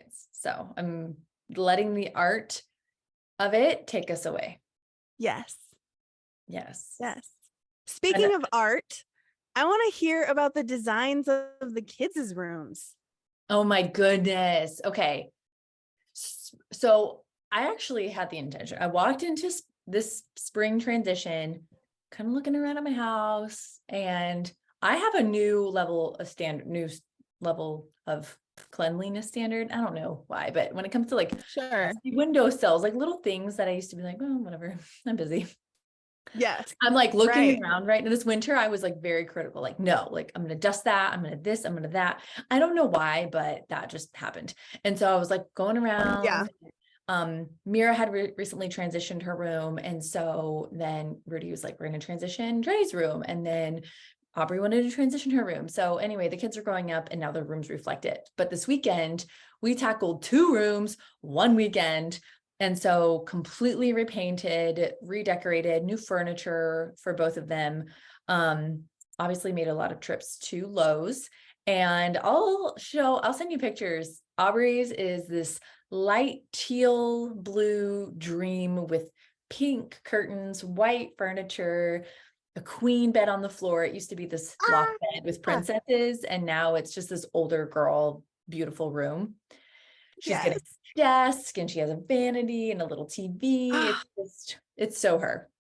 experience. So I'm letting the art of it take us away. Yes. Yes. Yes. Speaking of art, I want to hear about the designs of the kids' rooms. Oh my goodness. Okay. So I actually had the intention. I walked into this spring transition, kind of looking around at my house, and I have a new level of cleanliness standard. I don't know why, but when it comes to like Sure. windowsills, like little things that I used to be like, oh, whatever, I'm busy. Yes. I'm like looking Right. around right now. This winter, I was like very critical, like, no, like I'm going to dust that. I'm going to this, I'm going to that. I don't know why, but that just happened. And so I was like going around. Yeah. Mira had recently transitioned her room. And so then Rudy was like, we're going to transition Dre's room. And then Aubrey wanted to transition her room. So anyway, the kids are growing up and now their rooms reflect it. But this weekend, we tackled 2 rooms, 1 weekend. And so completely repainted, redecorated, new furniture for both of them. Obviously made a lot of trips to Lowe's, and I'll send you pictures. Aubrey's is this light teal blue dream with pink curtains, white furniture, a queen bed on the floor. It used to be this loft bed with princesses, and now it's just this older girl, beautiful room. She's getting a desk and she has a vanity and a little TV. It's so her.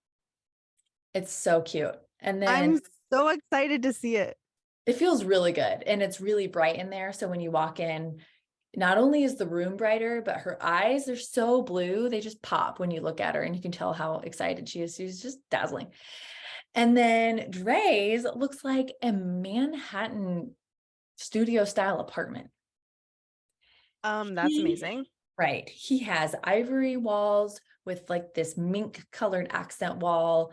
It's so cute. And then I'm so excited to see it. it feels really good and it's really bright in there. So when you walk in, not only is the room brighter, but her eyes are so blue. They just pop when you look at her and you can tell how excited she is. She's just dazzling. And then Dre's looks like a Manhattan studio style apartment. That's amazing. Right. He has ivory walls with like this mink colored accent wall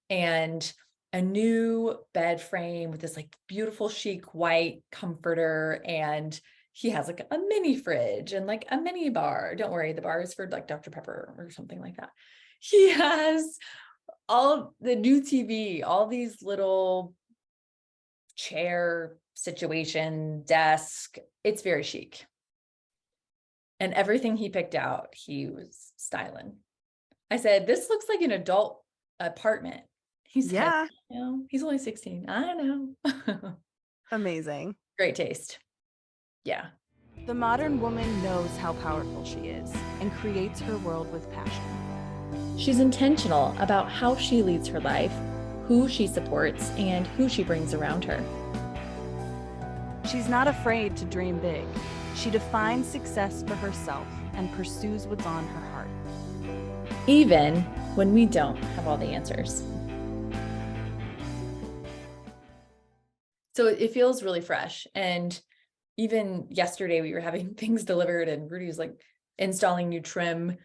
and a new bed frame with this like beautiful chic white comforter. And he has like a mini fridge and like a mini bar. Don't worry, the bar is for like Dr. Pepper or something like that. He has all the new TV, all these little chair situation, desk. It's very chic. And everything he picked out, he was styling. I said, this looks like an adult apartment. He said, Yeah. no, he's only 16. I know. Amazing. Great taste. Yeah. The modern woman knows how powerful she is and creates her world with passion. She's intentional about how she leads her life, who she supports, and who she brings around her. She's not afraid to dream big. She defines success for herself and pursues what's on her heart. Even when we don't have all the answers. So it feels really fresh. And even yesterday we were having things delivered and Rudy was like installing new trim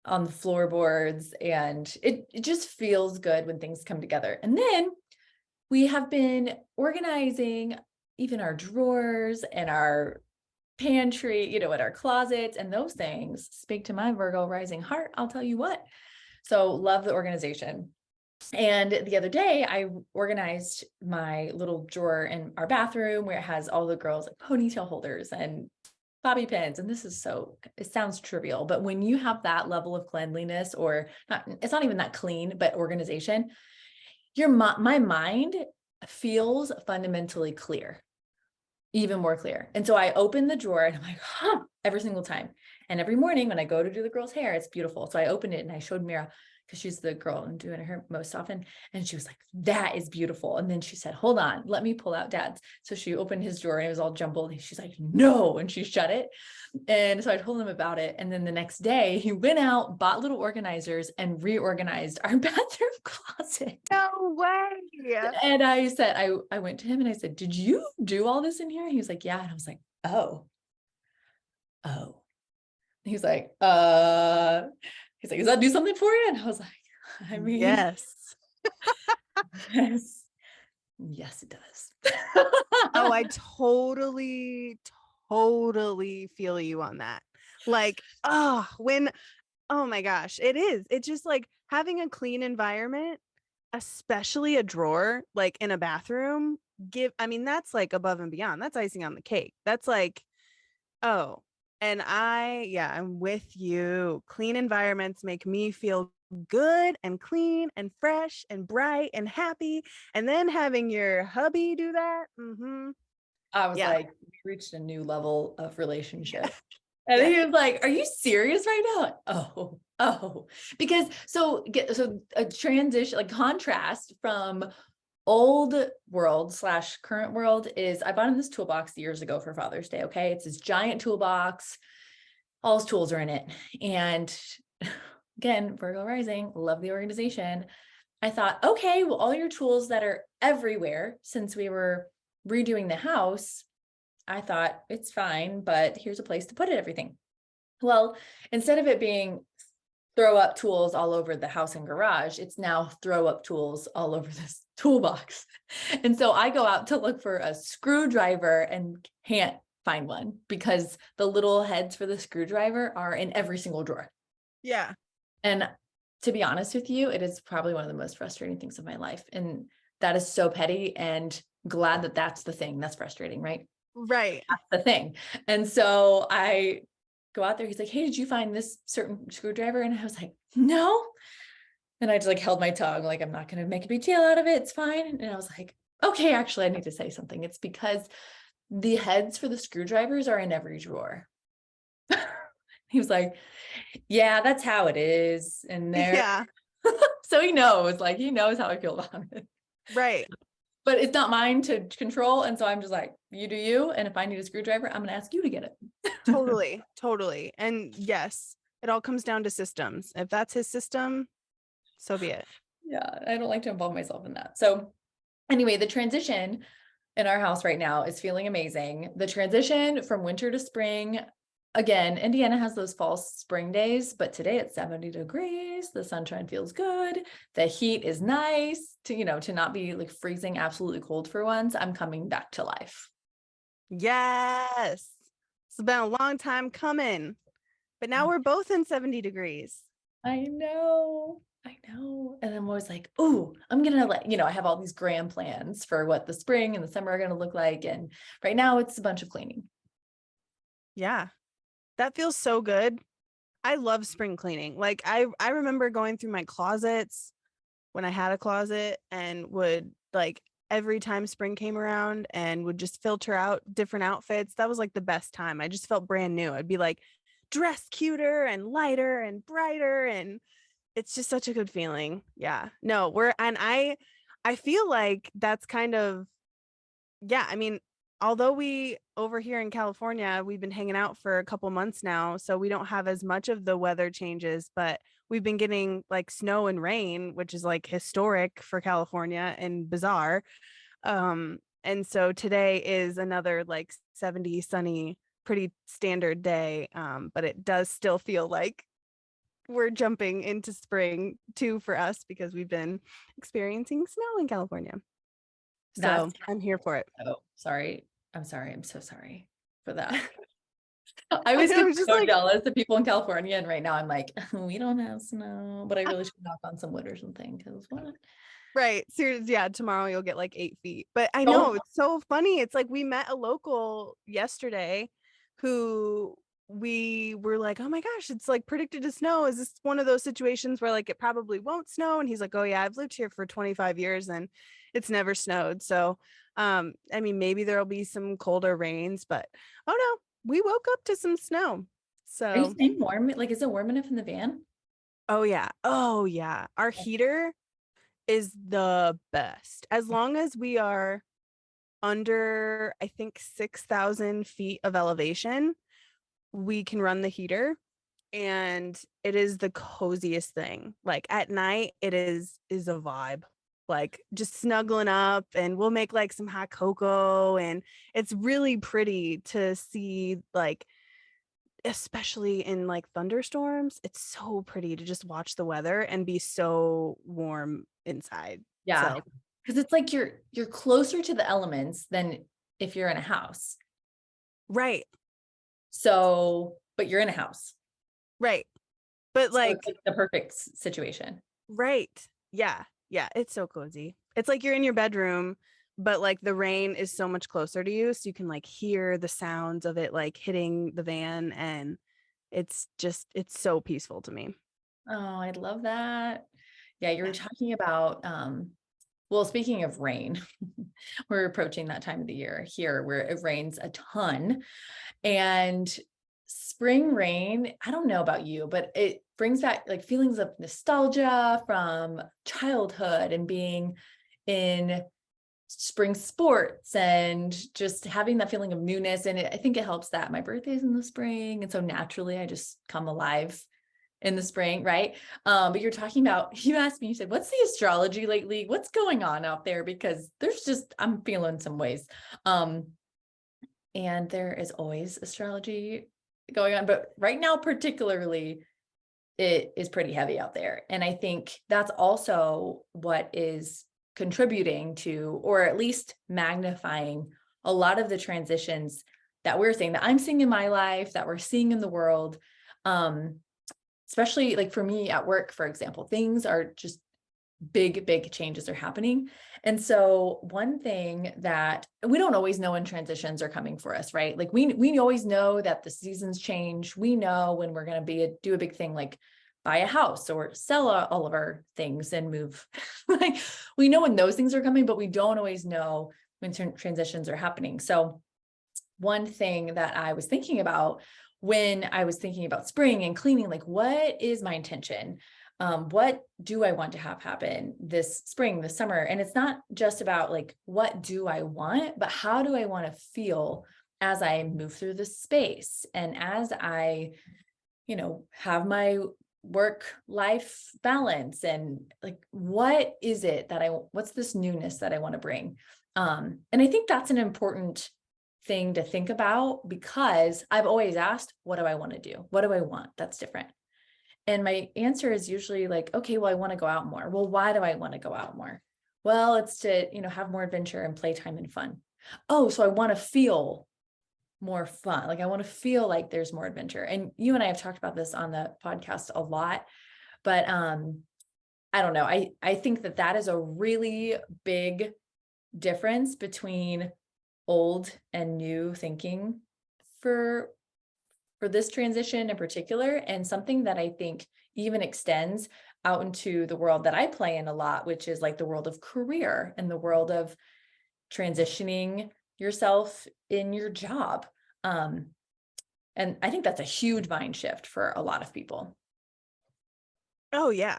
on the floorboards, and it just feels good when things come together. And then we have been organizing even our drawers and our pantry, you know, in our closets, and those things speak to my Virgo rising heart. I'll tell you what. So love the organization. And the other day I organized my little drawer in our bathroom where it has all the girls like ponytail holders and bobby pins. And this is it sounds trivial, but when you have that level of cleanliness, or not, it's not even that clean, but organization, my mind feels fundamentally clear, even more clear. And so I open the drawer and I'm like, every single time. And every morning when I go to do the girl's hair, it's beautiful. So I opened it and I showed Mira, because she's the girl I'm doing her most often. And she was like, that is beautiful. And then she said, hold on, let me pull out Dad's. So she opened his drawer and it was all jumbled. And she's like, no. And she shut it. And so I told him about it. And then the next day he went out, bought little organizers and reorganized our bathroom closet. No way. And I said, I went to him and I said, did you do all this in here? He was like, yeah. And I was like, oh. He's like, does that do something for you? And I was like, I mean, Yes. yes, it does. Oh, I totally feel you on that. Like, oh my gosh, it is. It's just like having a clean environment, especially a drawer, like in a bathroom, that's like above and beyond. That's icing on the cake. That's like, oh, And I'm with you. Clean environments make me feel good and clean and fresh and bright and happy. And then having your hubby do that. I was Yeah. like, we reached a new level of relationship. Yes. And Yes. he was like, "Are you serious right now?" Oh, because so a transition, like contrast from old world / current world is I bought him this toolbox years ago for Father's Day. Okay. It's this giant toolbox. All his tools are in it. And again, Virgo rising, love the organization. I thought, okay, well, all your tools that are everywhere since we were redoing the house, I thought it's fine, but here's a place to put it, everything. Well, instead of it being throw up tools all over the house and garage, it's now throw up tools all over this toolbox. And so I go out to look for a screwdriver and can't find one because the little heads for the screwdriver are in every single drawer. Yeah. And to be honest with you, it is probably one of the most frustrating things of my life. And that is so petty, and glad that that's the thing that's frustrating, right? Right. That's the thing. And so I go out there. He's like, "Hey, did you find this certain screwdriver?" And I was like, "No." And I just like held my tongue, like, I'm not going to make a big deal out of it. It's fine. And I was like, okay, actually, I need to say something. It's because the heads for the screwdrivers are in every drawer. He was like, "Yeah, that's how it is." And there, Yeah. so he knows, like, he knows how I feel about it. Right. But it's not mine to control. And so I'm just like, you do you. And if I need a screwdriver, I'm going to ask you to get it. Totally. Totally. And yes, it all comes down to systems. If that's his system, so be it. Yeah, I don't like to involve myself in that. So anyway, the transition in our house right now is feeling amazing. The transition from winter to spring, again, Indiana has those fall spring days, but today it's 70 degrees. The sunshine feels good. The heat is nice to not be like freezing absolutely cold for once. I'm coming back to life. Yes. It's been a long time coming, but now we're both in 70 degrees. I know. I know. And I'm always like, "Oh, I'm going to I have all these grand plans for what the spring and the summer are going to look like." And right now it's a bunch of cleaning. Yeah. That feels so good. I love spring cleaning. Like I remember going through my closets when I had a closet and would like every time spring came around and would just filter out different outfits. That was like the best time. I just felt brand new. I'd be like dress cuter and lighter and brighter, and it's just such a good feeling. Yeah. No, I feel like that's kind of, yeah, I mean, although we over here in California, we've been hanging out for a couple months now, so we don't have as much of the weather changes, but we've been getting like snow and rain, which is like historic for California and bizarre. And so today is another like 70 sunny, pretty standard day. But it does still feel like we're jumping into spring too for us because we've been experiencing snow in California. So That's I'm here for it. Oh, sorry. I'm sorry. I'm so sorry for that. I I was know, getting I'm just so like, jealous of people in California, and right now I'm like, we don't have snow, but I really should knock on some wood or something because what? right. Seriously, yeah, tomorrow you'll get like 8 feet. But I know Don't. it's so funny. It's like we met a local yesterday who we were like, oh my gosh, it's like predicted to snow. Is this one of those situations where like it probably won't snow? And he's like, oh yeah, I've lived here for 25 years and it's never snowed. So I mean, maybe there'll be some colder rains, but oh no, we woke up to some snow. Are you So staying warm? Like, is it warm enough in the van? oh yeah. Oh yeah. Our heater is the best. As long as we are under, I think, 6,000 feet of elevation, we can run the heater. And it is the coziest thing. Like at night, it is a vibe. Like just snuggling up, and we'll make like some hot cocoa, and it's really pretty to see, like especially in like thunderstorms. It's so pretty to just watch the weather and be so warm inside. Yeah, So because it's like you're closer to the elements than if you're in a house. right, So, but you're in a house, right. But so it's like, like the perfect situation. right. Yeah. Yeah. It's so cozy. It's like you're in your bedroom but like the rain is so much closer to you, so you can like hear the sounds of it like hitting the van, and it's so peaceful to me. Oh, I love that. Yeah, you were Yeah. talking about, well, speaking of rain, we're approaching that time of the year here where it rains a ton. And spring rain, I don't know about you, but it brings back like feelings of nostalgia from childhood and being in spring sports and just having that feeling of newness. And I think it helps that my birthday's in the spring. And so naturally I just come alive in the spring, right? But you're talking about, you asked me, you said, what's the astrology lately? What's going on out there? Because there's just, I'm feeling some ways. And there is always astrology going on, but right now, particularly, it is pretty heavy out there. And I think that's also what is contributing to, or at least magnifying a lot of the transitions that we're seeing, that I'm seeing in my life, that we're seeing in the world. Especially like for me at work, for example, things are just big changes are happening. And so one thing that we don't always know when transitions are coming for us, right? Like we always know that the seasons change. We know when we're going to do a big thing like buy a house or sell all of our things and move. Like we know when those things are coming, but we don't always know when transitions are happening. So one thing that I was thinking about when I was thinking about spring and cleaning, like what is my intention? What do I want to have happen this spring, this summer? And it's not just about like, what do I want, but how do I want to feel as I move through the space and as I, have my work life balance and like, what is it that what's this newness that I want to bring? And I think that's an important thing to think about because I've always asked, what do I want to do? What do I want? That's different. And my answer is usually like, okay, well, I want to go out more. Well, why do I want to go out more? Well, it's to, have more adventure and playtime and fun. Oh, so I want to feel more fun. Like I want to feel like there's more adventure. And you and I have talked about this on the podcast a lot, but I don't know. I think that is a really big difference between old and new thinking for this transition in particular, and something that I think even extends out into the world that I play in a lot, which is like the world of career and the world of transitioning yourself in your job. And I think that's a huge mind shift for a lot of people. Oh yeah.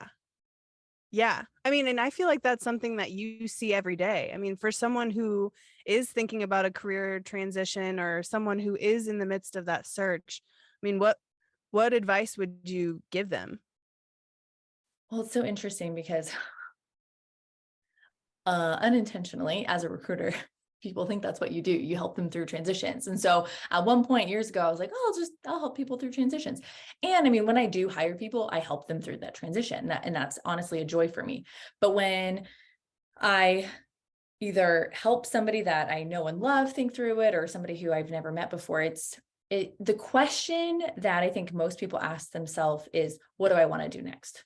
Yeah. I mean, and I feel like that's something that you see every day. I mean, for someone who is thinking about a career transition or someone who is in the midst of that search, I mean, what advice would you give them? Well, it's so interesting because unintentionally as a recruiter, people think that's what you do. You help them through transitions. And so at one point years ago, I was like, oh, I'll help people through transitions. And I mean, when I do hire people, I help them through that transition. And that's honestly a joy for me. But when I either help somebody that I know and love think through it, or somebody who I've never met before, the question that I think most people ask themselves is, what do I want to do next?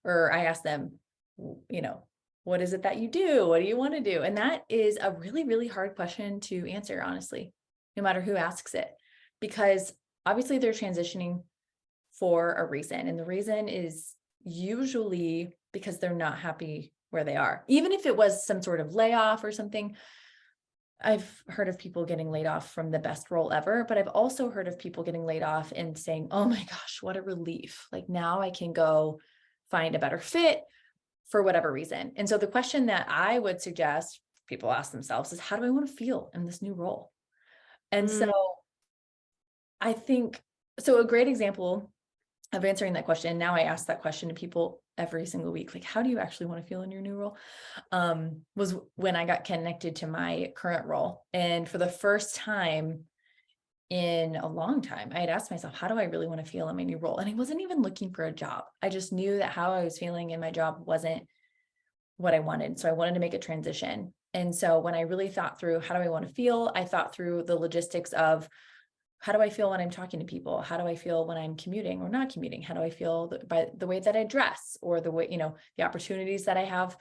Or I ask them, what is it that you do? What do you want to do? And that is a really, really hard question to answer, honestly, no matter who asks it, because obviously they're transitioning for a reason. And the reason is usually because they're not happy where they are. Even if it was some sort of layoff or something, I've heard of people getting laid off from the best role ever, but I've also heard of people getting laid off and saying, oh my gosh, what a relief. Like now I can go find a better fit for whatever reason. And so the question that I would suggest people ask themselves is, how do I want to feel in this new role? And so Mm, I think, so a great example of answering that question, now I ask that question to people every single week, like, how do you actually want to feel in your new role? Was when I got connected to my current role. And for the first time in a long time, I had asked myself, how do I really want to feel in my new role? And I wasn't even looking for a job. I just knew that how I was feeling in my job wasn't what I wanted. So I wanted to make a transition. And so when I really thought through, how do I want to feel? I thought through the logistics of, how do I feel when I'm talking to people? How do I feel when I'm commuting or not commuting? How do I feel by the way that I dress, or the way, the opportunities that I have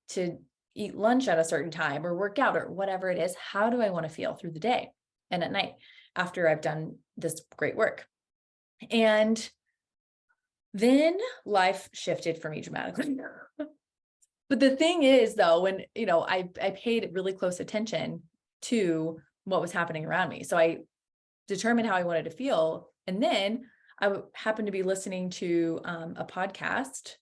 to eat lunch at a certain time or work out or whatever it is. How do I want to feel through the day and at night after I've done this great work? And then life shifted for me dramatically. But the thing is, though, when, I paid really close attention to what was happening around me. So I determined how I wanted to feel. And then I happened to be listening to a podcast.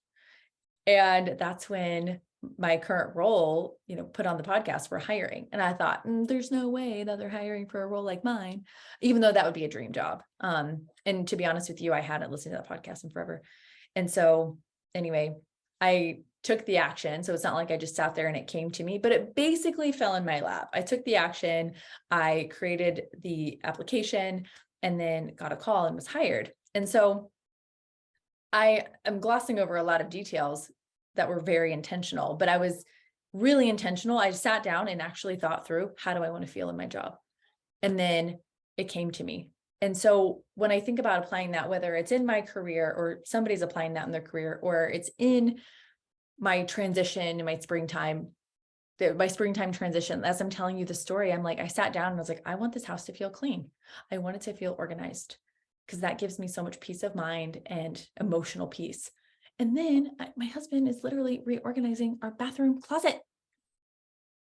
And that's when my current role, put on the podcast for hiring. And I thought, there's no way that they're hiring for a role like mine, even though that would be a dream job. And to be honest with you, I hadn't listened to that podcast in forever. And so anyway, I took the action. So it's not like I just sat there and it came to me, but it basically fell in my lap. I took the action, I created the application, and then got a call and was hired. And so I am glossing over a lot of details that were very intentional, but I was really intentional. I sat down and actually thought through, how do I want to feel in my job? And then it came to me. And so when I think about applying that, whether it's in my career or somebody's applying that in their career, or it's in my transition in my springtime transition, as I'm telling you the story, I'm like, I sat down and I was like, I want this house to feel clean. I want it to feel organized because that gives me so much peace of mind and emotional peace. And then my husband is literally reorganizing our bathroom closet.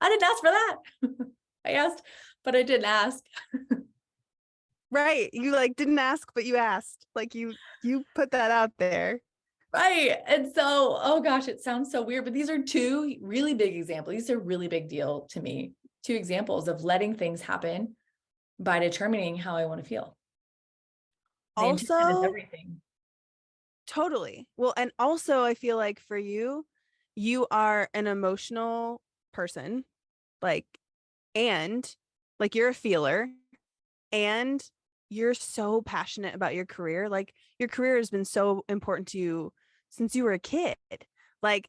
I didn't ask for that. I asked, but I didn't ask. Right. You like didn't ask, but you asked. Like you put that out there. Right. And so, oh gosh, it sounds so weird, but these are two really big examples. These are a really big deal to me. Two examples of letting things happen by determining how I want to feel. The intention is Also, everything. totally. Well, and also I feel like for you, you are an emotional person, like, and like you're a feeler, and you're so passionate about your career. Like your career has been so important to you since you were a kid. Like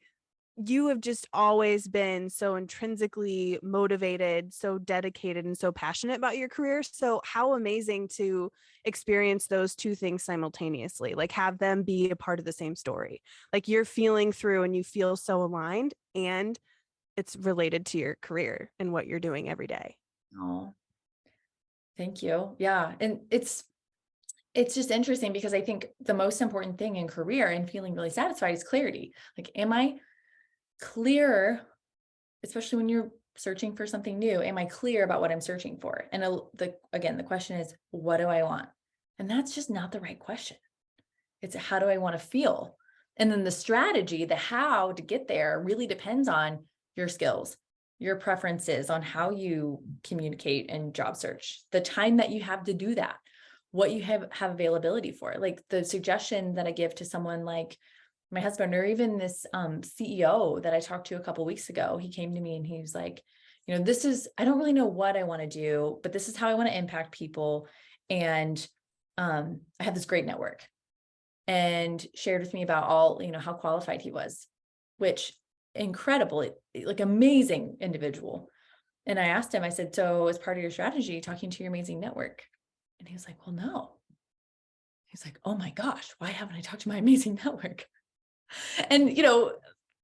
you have just always been so intrinsically motivated, so dedicated, and so passionate about your career. So how amazing to experience those two things simultaneously, like have them be a part of the same story. Like you're feeling through and you feel so aligned, and it's related to your career and what you're doing every day. Oh, thank you. Yeah. And it's just interesting because I think the most important thing in career and feeling really satisfied is clarity. Like, am I clear, especially when you're searching for something new? Am I clear about what I'm searching for? And the question is, what do I want? And that's just not the right question. It's how do I want to feel? And then the strategy, the how to get there really depends on your skills, your preferences on how you communicate and job search, the time that you have to do that, what you have availability for. Like the suggestion that I give to someone like my husband, or even this CEO that I talked to a couple of weeks ago, he came to me and he was like, I don't really know what I want to do, but this is how I want to impact people. And I have this great network, and shared with me about all, how qualified he was, which incredible, like amazing individual. And I asked him, I said, so as part of your strategy, talking to your amazing network? And he was like, well, no. He's like, oh my gosh, why haven't I talked to my amazing network? And,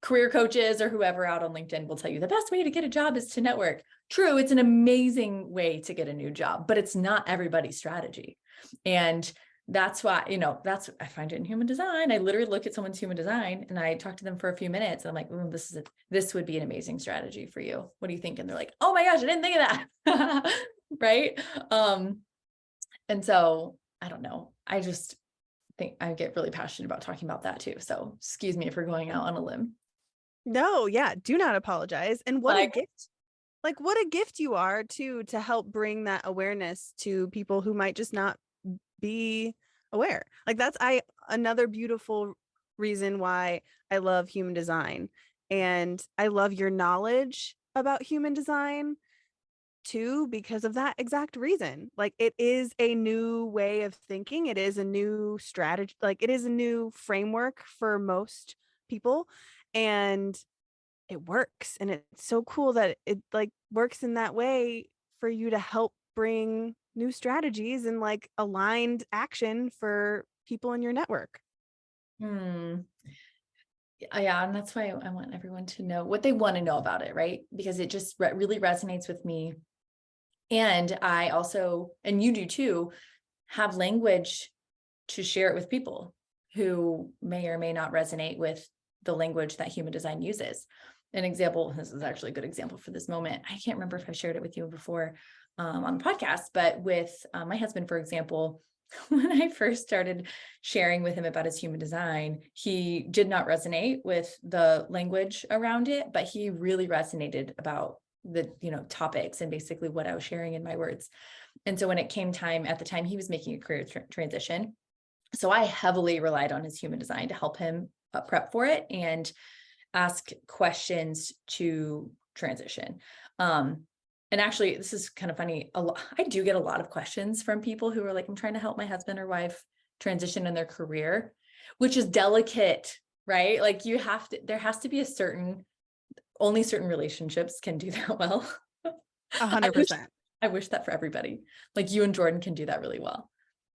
career coaches or whoever out on LinkedIn will tell you the best way to get a job is to network. True, it's an amazing way to get a new job, but it's not everybody's strategy. And that's why, I find it in human design. I literally look at someone's human design and I talk to them for a few minutes and I'm like, this would be an amazing strategy for you. What do you think? And they're like, oh my gosh, I didn't think of that. Right. And so I don't know. I just think I get really passionate about talking about that too. So excuse me for going out on a limb. No, yeah, do not apologize. And what a Like, gift. Like what a gift you are too, to help bring that awareness to people who might just not be aware. Like that's another beautiful reason why I love human design. And I love your knowledge about human design too, because of that exact reason. Like it is a new way of thinking. It is a new strategy. Like it is a new framework for most people. And it works. And it's so cool that it like works in that way for you to help bring new strategies and like aligned action for people in your network. hmm. Yeah, and that's why I want everyone to know what they want to know about it, right? Because it just really resonates with me. And I also, and you do too, have language to share it with people who may or may not resonate with the language that human design uses. An example, this is actually a good example for this moment. I can't remember if I shared it with you before on the podcast, but with my husband, for example, when I first started sharing with him about his human design, he did not resonate with the language around it, but he really resonated about the, topics and basically what I was sharing in my words. And so when it came time, at the time he was making a career transition, so I heavily relied on his human design to help him prep for it and ask questions to transition. And actually, this is kind of funny. I do get a lot of questions from people who are like, I'm trying to help my husband or wife transition in their career, which is delicate, right? Like there has to be only certain relationships can do that well. I wish, 100%. I wish that for everybody. Like you and Jordan can do that really well.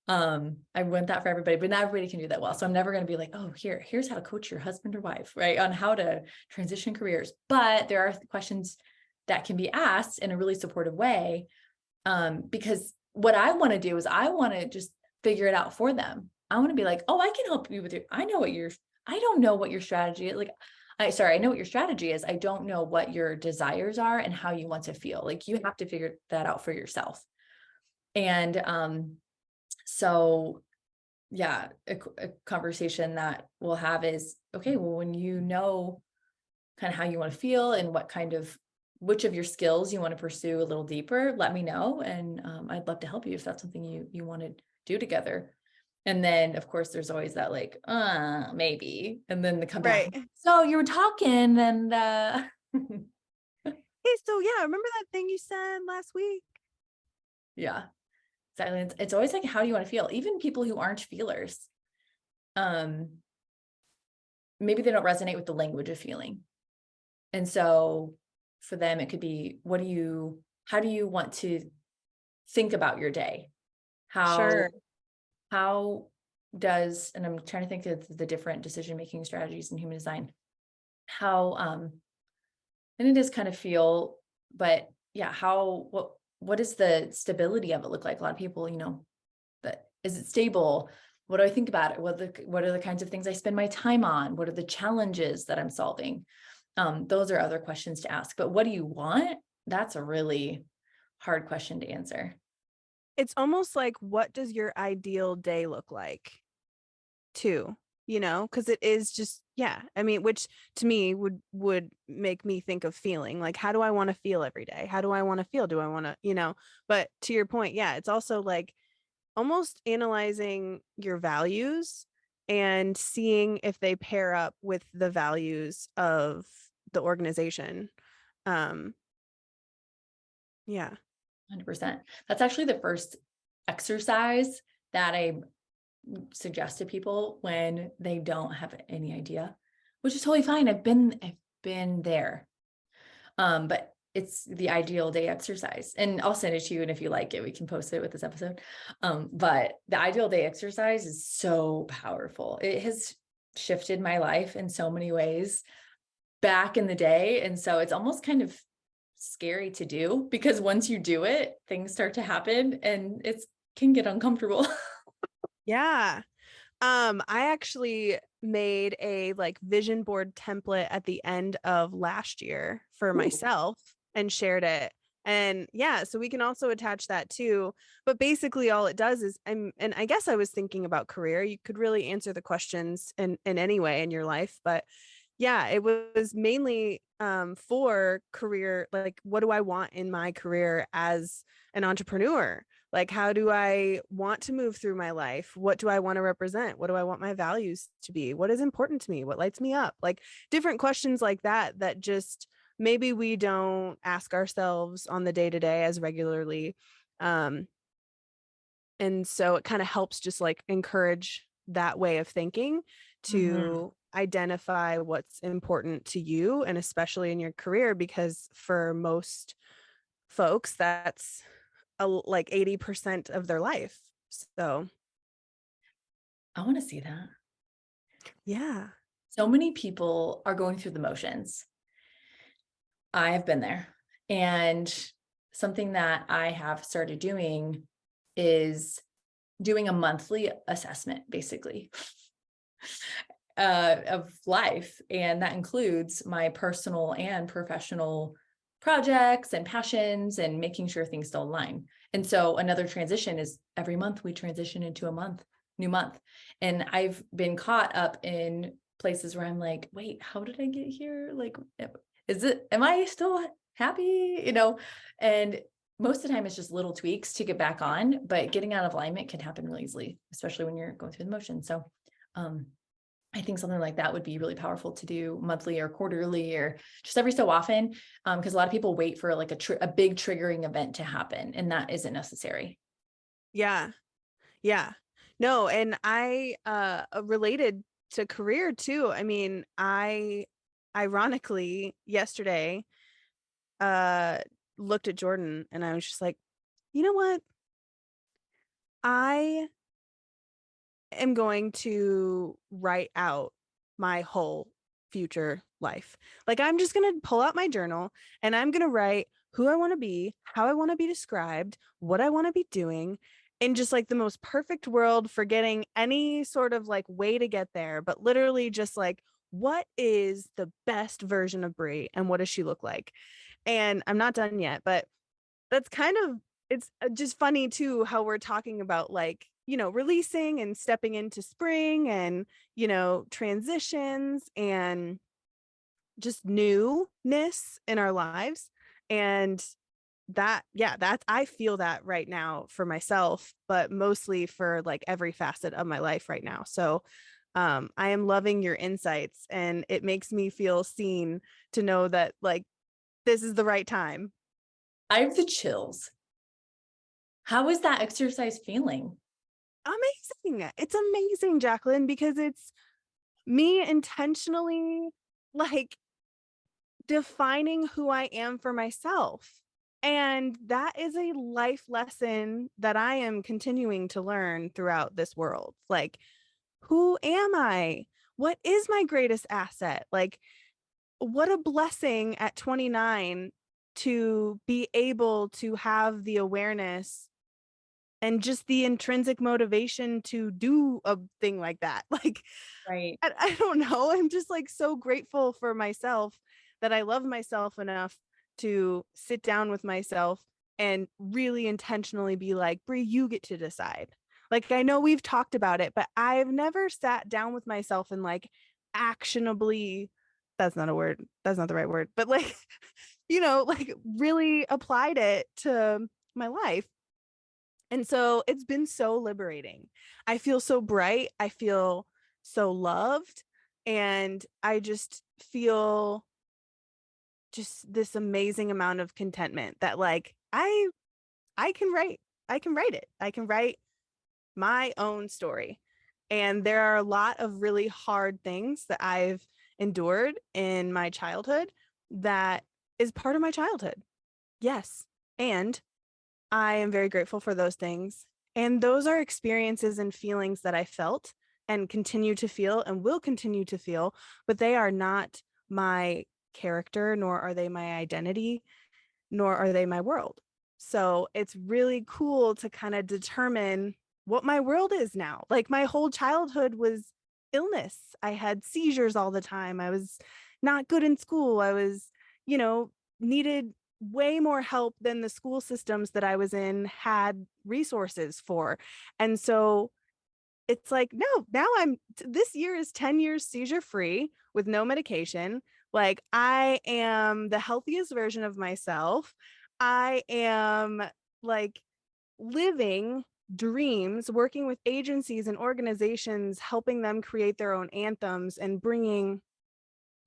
I want that for everybody, but not everybody can do that well. So I'm never going to be like, oh, here's how to coach your husband or wife, right? On how to transition careers. But there are questions that can be asked in a really supportive way. Because what I want to do is I want to just figure it out for them. I want to be like, oh, I can help you with I don't know what your strategy is. I know what your strategy is. I don't know what your desires are and how you want to feel. Like you have to figure that out for yourself. And, so yeah, a conversation that we'll have is, okay, well, when you know kind of how you want to feel and which of your skills you want to pursue a little deeper, let me know. And I'd love to help you if that's something you want to do together. And then of course there's always that like, maybe, and then they come back. Right. So you were talking and Hey, so yeah, remember that thing you said last week? yeah, exactly. It's always like, how do you want to feel? Even people who aren't feelers, maybe they don't resonate with the language of feeling. And so for them, it could be, how do you want to think about your day? Sure. How does, and I'm trying to think of the different decision-making strategies in human design, and it is kind of feel, but yeah, what is the stability of it look like? A lot of people, that is it stable? What do I think about it? What are the kinds of things I spend my time on? What are the challenges that I'm solving? Those are other questions to ask. But what do you want? That's a really hard question to answer. It's almost like, what does your ideal day look like too? Because it is just, yeah. I mean, which to me would make me think of feeling like, how do I want to feel every day? How do I want to feel? Do I want to, but to your point, yeah, it's also like almost analyzing your values and seeing if they pair up with the values of the organization. Yeah. 100%. That's actually the first exercise that I suggest to people when they don't have any idea, which is totally fine. I've been there. But it's the ideal day exercise, and I'll send it to you. And if you like it, we can post it with this episode. But the ideal day exercise is so powerful. It has shifted my life in so many ways back in the day. And so it's almost kind of scary to do, because once you do it, things start to happen and it can get uncomfortable. Yeah. I actually made a like vision board template at the end of last year for Ooh. myself and shared it. And yeah, so we can also attach that too. But basically all it does is and I guess I was thinking about career. You could really answer the questions in any way in your life, but yeah, it was mainly for career, like what do I want in my career as an entrepreneur? Like, how do I want to move through my life? What do I want to represent? What do I want my values to be? What is important to me? What lights me up? Like different questions like that, that just maybe we don't ask ourselves on the day to day as regularly. And so it kind of helps just like encourage that way of thinking Mhm. to identify what's important to you, and especially in your career, because for most folks, that's like 80% of their life. So I want to see that. yeah. So many people are going through the motions. I have been there. And something that I have started doing is doing a monthly assessment, basically, of life. And that includes my personal and professional projects and passions and making sure things still align. And so another transition is every month we transition into a new month. And I've been caught up in places where I'm like, wait, how did I get here? Like, am I still happy? And most of the time it's just little tweaks to get back on, but getting out of alignment can happen really easily, especially when you're going through the motion. So, I think something like that would be really powerful to do monthly or quarterly or just every so often. Because a lot of people wait for like a big triggering event to happen, and that isn't necessary. Yeah. Yeah. No, and I related to career too. I mean, I ironically yesterday uh looked at Jordan and I was just like, you know what? I am going to write out my whole future life. Like, I'm just going to pull out my journal and I'm going to write who I want to be, how I want to be described, what I want to be doing, in just like the most perfect world, forgetting any sort of like way to get there, but literally just like, what is the best version of Bri and what does she look like? And I'm not done yet, but that's kind of, it's just funny too how we're talking about like, releasing and stepping into spring and, transitions and just newness in our lives. And that, yeah, that's, I feel that right now for myself, but mostly for like every facet of my life right now. So I am loving your insights and it makes me feel seen to know that like this is the right time. I have the chills. How is that exercise feeling? Amazing. It's amazing, Jacqueline, because it's me intentionally like defining who I am for myself. And that is a life lesson that I am continuing to learn throughout this world. Like, who am I? What is my greatest asset? Like, what a blessing at 29 to be able to have the awareness and just the intrinsic motivation to do a thing like that. Like, Right. I don't know. I'm just like so grateful for myself that I love myself enough to sit down with myself and really intentionally be like, Bri, you get to decide. Like, I know we've talked about it, but I've never sat down with myself and like actionably, that's not a word, that's not the right word, but like, like really applied it to my life. And so it's been so liberating. I feel so bright. I feel so loved. And I just feel just this amazing amount of contentment that like I can write. I can write it. I can write my own story. And there are a lot of really hard things that I've endured in my childhood that is part of my childhood. Yes. And I am very grateful for those things. And those are experiences and feelings that I felt and continue to feel and will continue to feel, but they are not my character, nor are they my identity, nor are they my world. So it's really cool to kind of determine what my world is now. Like, my whole childhood was illness. I had seizures all the time. I was not good in school. I was, needed way more help than the school systems that I was in had resources for. And so it's like, no, now this year is 10 years seizure free with no medication. Like, I am the healthiest version of myself. I am like living dreams, working with agencies and organizations, helping them create their own anthems and bringing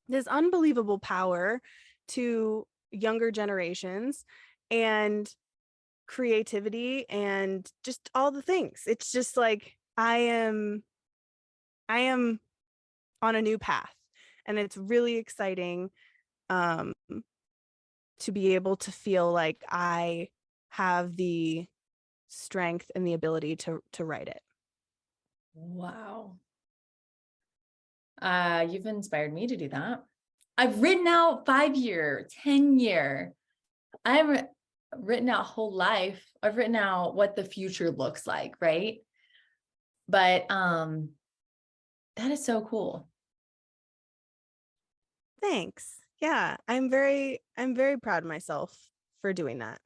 this unbelievable power to younger generations and creativity and just all the things. It's just like I am on a new path and it's really exciting um to be able to feel like I have the strength and the ability to write it. Wow. You've inspired me to do that. I've written out 5-year, 10-year. I've written out whole life. I've written out what the future looks like, right? But that is so cool. Thanks. Yeah, I'm very proud of myself for doing that.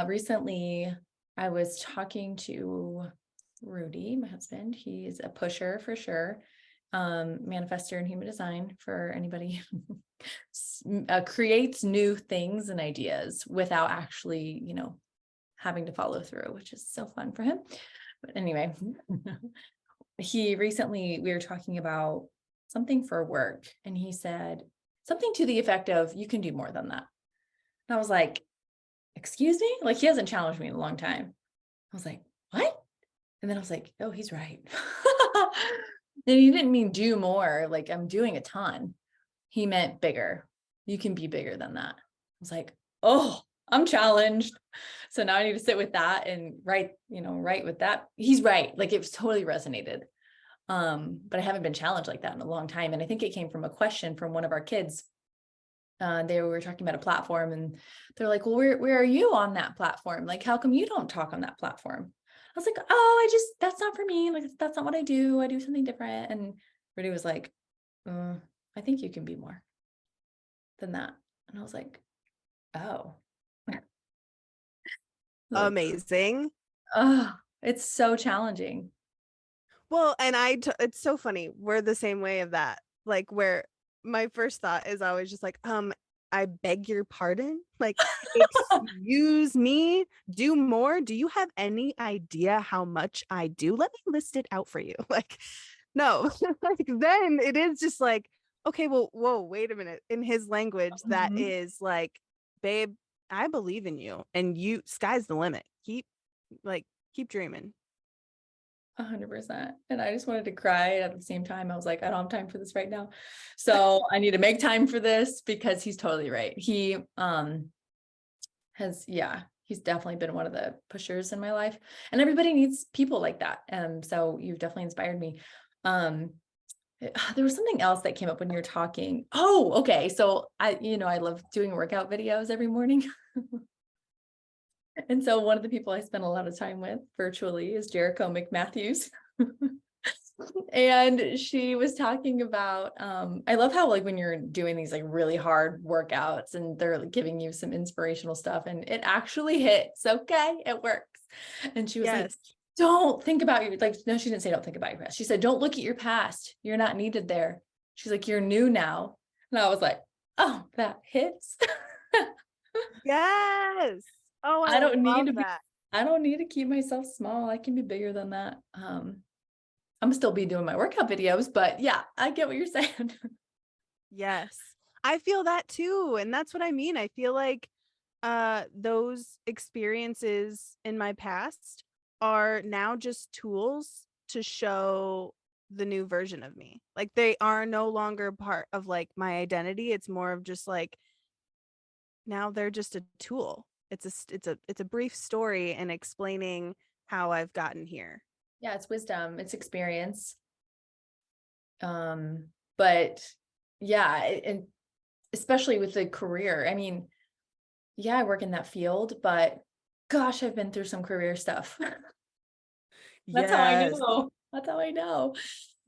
Recently I was talking to Rudy, my husband. He's a pusher for sure. Manifestor in human design for anybody creates new things and ideas without actually, having to follow through, which is so fun for him. But anyway, we were talking about something for work, and he said something to the effect of, you can do more than that. And I was like, excuse me? Like, he hasn't challenged me in a long time. I was like, what? And then I was like, oh, he's right. And he didn't mean do more, like I'm doing a ton. He meant bigger. You can be bigger than that. I was like, oh, I'm challenged. So now I need to sit with that and write with that. He's right. Like, it was totally resonated. But I haven't been challenged like that in a long time. And I think it came from a question from one of our kids. They were talking about a platform, and they're like, well, where are you on that platform? Like, how come you don't talk on that platform? I was like, oh, that's not for me. Like, that's not what I do. I do something different. And Rudy was like, I think you can be more than that. And I was like, oh, like, Amazing. oh, it's so challenging. Well, and it's so funny. We're the same way of that. Like, where my first thought is always just like, I beg your pardon. Like, excuse me, do more. Do you have any idea how much I do? Let me list it out for you. Like, no, like then it is just like, okay, well, whoa, wait a minute. In his language, that Mhm. is like, babe, I believe in you, and sky's the limit. Keep dreaming. 100%. And I just wanted to cry. At the same time, I was like, I don't have time for this right now. So I need to make time for this, because he's totally right. He he's definitely been one of the pushers in my life, and everybody needs people like that. And so you've definitely inspired me. There was something else that came up when you were talking. Oh, okay. So I love doing workout videos every morning. And so one of the people I spend a lot of time with virtually is Jericho McMatthews. And she was talking about, I love how, like, when you're doing these like really hard workouts and they're like, giving you some inspirational stuff, and it actually hits. Okay, it works. And she was like, Yes. don't think about your, like, no, she didn't say don't think about your past. She said, don't look at your past. You're not needed there. She's like, you're new now. And I was like, oh, that hits. Yes. Oh, I I don't need to love be, that. I don't need to keep myself small. I can be bigger than that. I'm still be doing my workout videos, but yeah, I get what you're saying. Yes. I feel that too. And that's what I mean. I feel like those experiences in my past are now just tools to show the new version of me. Like, they are no longer part of like my identity. It's more of just like, now they're just a tool. It's a brief story and explaining how I've gotten here. Yeah, it's wisdom, it's experience. But yeah, and especially with the career. I mean, yeah, I work in that field, but gosh, I've been through some career stuff. That's how I Yes. know. That's how I know.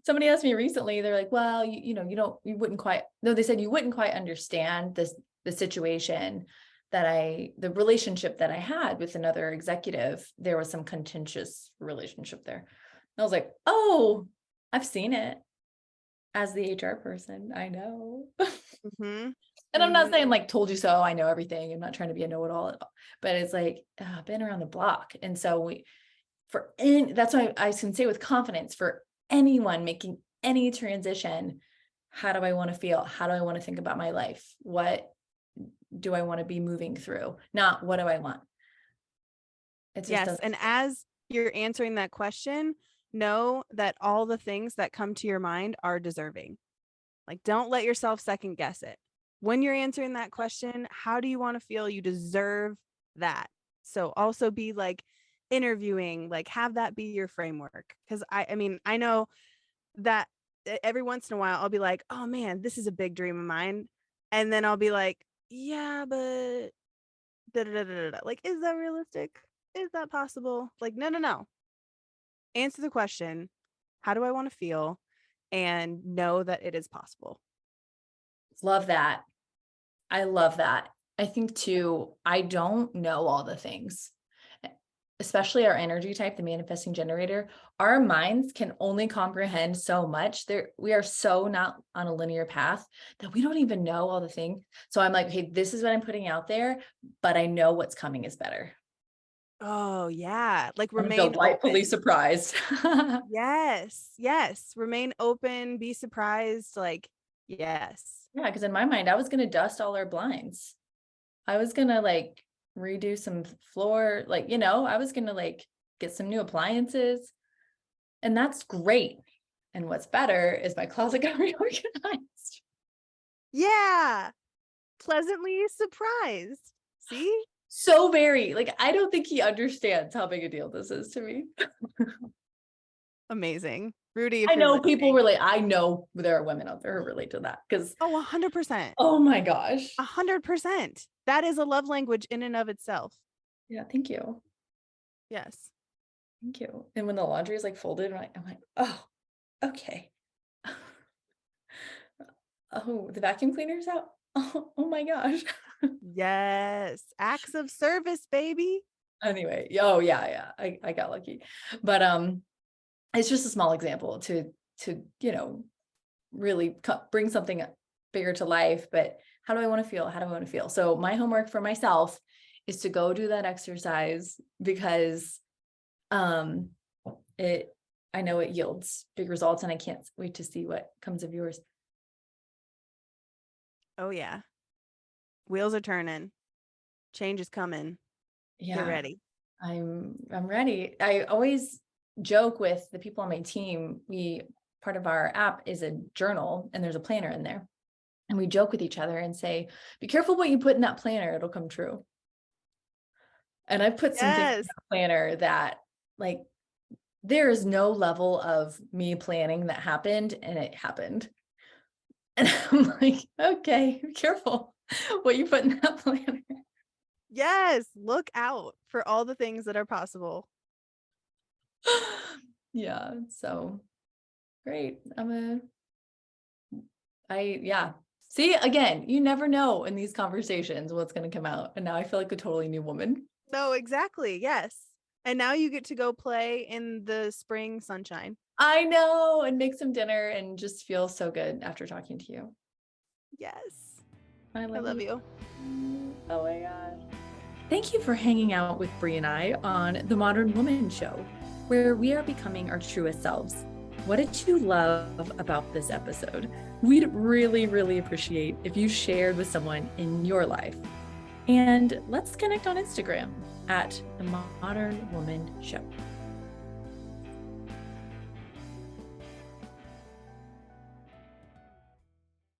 Somebody asked me recently, they're like, well, you wouldn't quite, no, they said you wouldn't quite understand the situation the relationship that I had with another executive. There was some contentious relationship there. And I was like, oh, I've seen it as the HR person. I know. Mm-hmm. And I'm not Mm-hmm. saying like told you so, I know everything. I'm not trying to be a know-it-all at all, but it's like, I've been around the block. And so that's why I can say with confidence, for anyone making any transition, how do I want to feel? How do I want to think about my life? What do I want to be moving through? Not what do I want? It just Yes. doesn't. And as you're answering that question, know that all the things that come to your mind are deserving. Like, don't let yourself second guess it. When you're answering that question, how do you want to feel? You deserve that. So also be like interviewing, like have that be your framework. Because I mean, I know that every once in a while I'll be like, oh man, this is a big dream of mine. And then I'll be like, yeah, but da, da, da, da, da. Like, is that realistic? Is that possible? Like, no. Answer the question. How do I want to feel? And know that it is possible. Love that. I love that. I think too, I don't know all the things, especially our energy type, the manifesting generator. Our minds can only comprehend so much. We are so not on a linear path that we don't even know all the things. So I'm like, hey, this is what I'm putting out there, but I know what's coming is better. Oh yeah. Like I'm remain delightfully open. surprised. Yes. Remain open, be surprised. Like, yes. Yeah, because in my mind, I was going to dust all our blinds. I was going to like redo some floor, like, I was going to like get some new appliances, and that's great. And what's better is my closet got reorganized. Yeah. Pleasantly surprised. See? So very, like, I don't think he understands how big a deal this is to me. Amazing. Rudy, if I you're know people listening. relate. I know there are women out there who relate to that because, Oh, 100%. oh my gosh. 100%. That is a love language in and of itself. Yeah, thank you. Yes. Thank you. And when the laundry is like folded, I'm like, oh, okay. Oh, the vacuum cleaner's out. Oh my gosh. Yes. Acts of service, baby. Anyway, oh yeah. I got lucky. But it's just a small example to really bring something bigger to life. But how do I want to feel? How do I want to feel? So my homework for myself is to go do that exercise because I know it yields big results, and I can't wait to see what comes of yours. Oh yeah. Wheels are turning. Change is coming. Yeah. Get ready. I'm ready. I always joke with the people on my team. Part of our app is a journal, and there's a planner in there. And we joke with each other and say, be careful what you put in that planner. It'll come true. And I put some things in Yes. the planner that, like, there is no level of me planning that happened, and it happened. And I'm like, okay, be careful what you put in that planner. Yes. Look out for all the things that are possible. Yeah. So great. See, again, you never know in these conversations what's going to come out. And now I feel like a totally new woman. No, exactly. Yes. And now you get to go play in the spring sunshine. I know, and make some dinner and just feel so good after talking to you. Yes. I love you. Oh my gosh. Thank you for hanging out with Bri and I on The Modern Woman Show, where we are becoming our truest selves. What did you love about this episode? We'd really, really appreciate if you shared with someone in your life. And let's connect on Instagram at The Modern Woman Show.